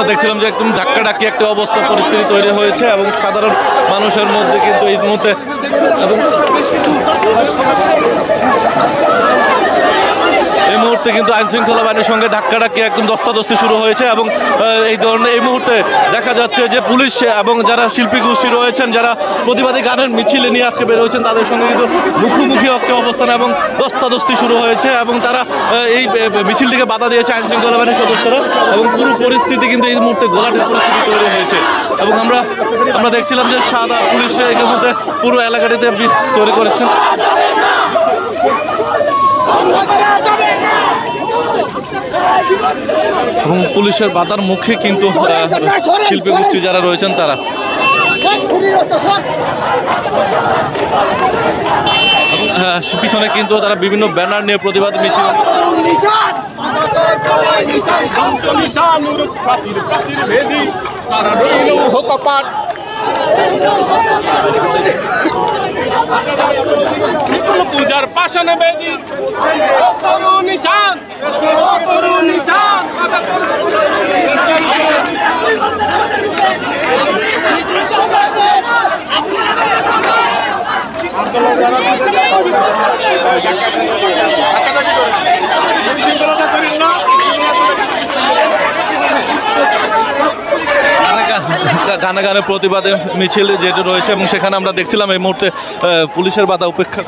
দেখছিলাম যে একদম ধাক্কাধাক্কি একটা অবস্থা পরিস্থিতি তৈরি হয়েছে এবং সাধারণ মানুষের মধ্যে কিন্তু এই মুহূর্তে এই মুহূর্তে কিন্তু আইনশৃঙ্খলা বাহিনীর সঙ্গে ধাক্কাধাক্কি একদম ধস্তাধস্তি শুরু হয়েছে এবং এই ধরনের এই মুহূর্তে দেখা যাচ্ছে যে পুলিশ এবং যারা শিল্পী গোষ্ঠী রয়েছেন, যারা প্রতিবাদী গানের মিছিলে নিয়ে আজকে বের হয়েছেন, তাদের সঙ্গে কিন্তু মুখোমুখি একটা অবস্থান এবং ধস্তাধস্তি শুরু হয়েছে এবং তারা এই মিছিলটিকে বাধা দিয়েছে আইনশৃঙ্খলা বাহিনীর সদস্যরা এবং পুরো পরিস্থিতি কিন্তু এই মুহূর্তে গোলাটের পরিস্থিতি তৈরি হয়েছে এবং আমরা দেখছিলাম যে সাদা পুলিশ এই মুহূর্তে পুরো এলাকাটিতে তৈরি করেছেন এবং পুলিশের বাধার মুখে কিন্তু শিল্পী গোষ্ঠী যারা রয়েছেন তারা পিছনে কিন্তু তারা বিভিন্ন ব্যানার নিয়ে প্রতিবাদ মিছিল পূজার পাশানে বেদি নিশান গানে গানে প্রতিবাদে মিছিল যেটা রয়েছে এবং সেখানে আমরা দেখছিলাম এই মুহূর্তে পুলিশের বাধা উপেক্ষা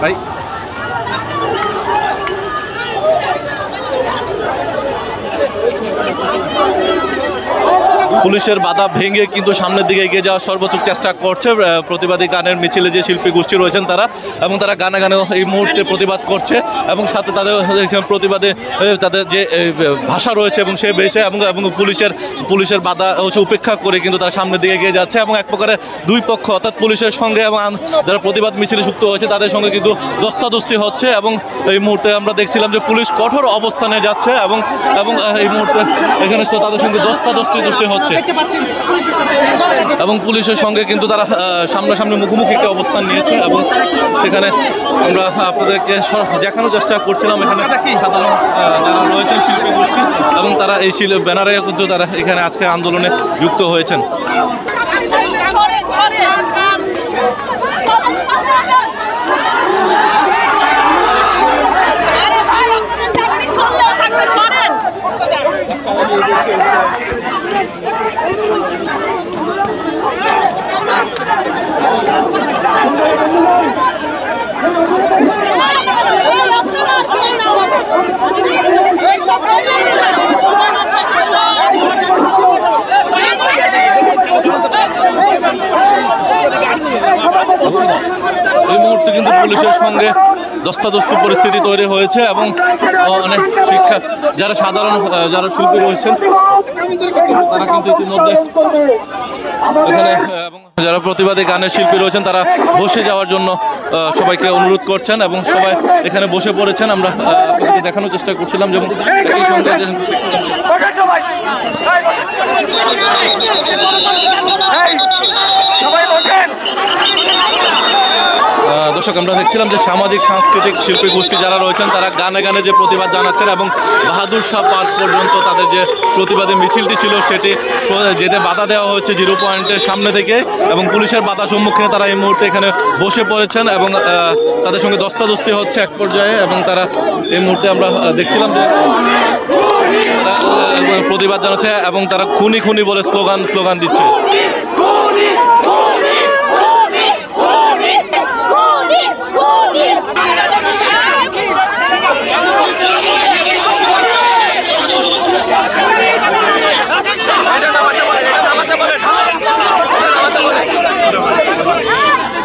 ভাই পুলিশের বাধা ভেঙে কিন্তু সামনের দিকে এগিয়ে যাওয়ার সর্বোচ্চ চেষ্টা করছে প্রতিবাদী গানের মিছিলে যে শিল্পী গোষ্ঠী রয়েছেন তারা এবং তারা গানে গানে এই মুহূর্তে প্রতিবাদ করছে এবং সাথে তাদের প্রতিবাদে তাদের যে ভাষা রয়েছে এবং সেই বেশে এবং পুলিশের বাধা উপেক্ষা করে কিন্তু তারা সামনের দিকে এগিয়ে যাচ্ছে এবং এক প্রকারের দুই পক্ষ অর্থাৎ পুলিশের সঙ্গে এবং যারা প্রতিবাদ মিছিলে যুক্ত হয়েছে তাদের সঙ্গে কিন্তু ধস্তাধস্তি হচ্ছে এবং এই মুহূর্তে আমরা দেখছিলাম যে পুলিশ কঠোর অবস্থানে যাচ্ছে এবং এই মুহূর্তে এখানে তাদের সঙ্গে ধস্তাধস্তি হচ্ছে এবং পুলিশের সঙ্গে কিন্তু তারা সামনাসামনি মুখোমুখি একটা অবস্থান নিয়েছে এবং সেখানে আমরা আপনাদেরকে দেখানোর চেষ্টা করছিলাম এখানে সাধারণ যারা রয়েছেন শিল্পী গোষ্ঠী এবং তারা এই ব্যানারে কিন্তু তারা এখানে আজকে আন্দোলনে যুক্ত হয়েছেন। এই মুহূর্তে কিন্তু পুলিশের সঙ্গে ধস্তাধস্তি পরিস্থিতি তৈরি হয়েছে এবং অনেক শিক্ষা যারা সাধারণ যারা শিল্পী রয়েছেন তারা কিন্তু ইতিমধ্যে এখানে এবং যারা প্রতিবাদী গানের শিল্পী রয়েছেন তারা বসে যাওয়ার জন্য সবাইকে অনুরোধ করছেন এবং সবাই এখানে বসে পড়েছেন। আমরা আপনাদেরকে দেখানোর চেষ্টা করছিলাম যেমন একই সঙ্গে দর্শক আমরা দেখছিলাম যে সামাজিক সাংস্কৃতিক শিল্পী গোষ্ঠী যারা রয়েছেন তারা গানে গানে যে প্রতিবাদ জানাচ্ছেন এবং বাহাদুর শাহ পার্ক পর্যন্ত তাদের যে প্রতিবাদী মিছিলটি ছিল সেটি যেতে বাধা দেওয়া হয়েছে 0 পয়েন্টের সামনে থেকে এবং পুলিশের বাধা সম্মুখীনে তারা এই মুহূর্তে এখানে বসে পড়েছেন এবং তাদের সঙ্গে ধস্তাধস্তি হচ্ছে এক পর্যায়ে এবং তারা এই মুহূর্তে আমরা দেখছিলাম যে তারা প্রতিবাদ জানাচ্ছে এবং তারা খুনি খুনি বলে স্লোগান দিচ্ছে।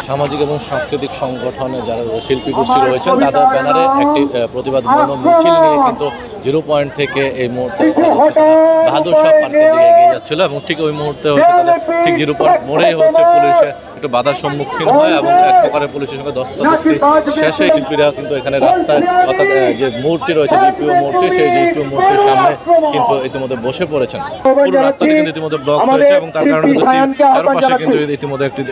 সামাজিক এবং সাংস্কৃতিক সংগঠনে যারা শিল্পী গোষ্ঠী রয়েছেন তাদের ব্যানারে একটি প্রতিবাদমূলক মিছিল নিয়ে কিন্তু 0 পয়েন্ট থেকে এই মুহূর্তে বাহাদুর শাহ পার্কের দিকে এগিয়ে যাচ্ছিল এবং ঠিক ওই মুহূর্তে হচ্ছে তাদের ঠিক 0 পয়েন্ট মোড়েই হচ্ছে পুলিশের একটু বাধার সম্মুখীন হয় এবং এক প্রকারের পুলিশের সঙ্গে ধস্তাধস্তি শেষে শিল্পীরা কিন্তু এখানে রাস্তায় অর্থাৎ যে মূর্তি রয়েছে জিপিও মূর্তি, সেই জিপিও মূর্তির সামনে কিন্তু ইতিমধ্যে বসে পড়েছেন। পুরো রাস্তাটি কিন্তু ইতিমধ্যে ব্লক হয়েছে এবং তার কারণে কিন্তু চারপাশে কিন্তু ইতিমধ্যে একটি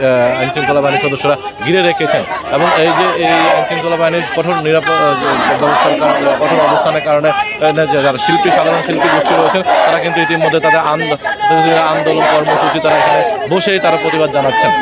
আইন শৃঙ্খলা বাহিনীর সদস্যরা ঘিরে রেখেছেন এবং এই যে এই আইন শৃঙ্খলা বাহিনীর কঠোর ব্যবস্থার কারণে, কঠোর অবস্থানের কারণে যারা সাধারণ শিল্পী গোষ্ঠী রয়েছেন তারা কিন্তু ইতিমধ্যে তাদের আন্দোলন কর্মসূচি তারা এখানে বসেই তারা প্রতিবাদ জানাচ্ছেন।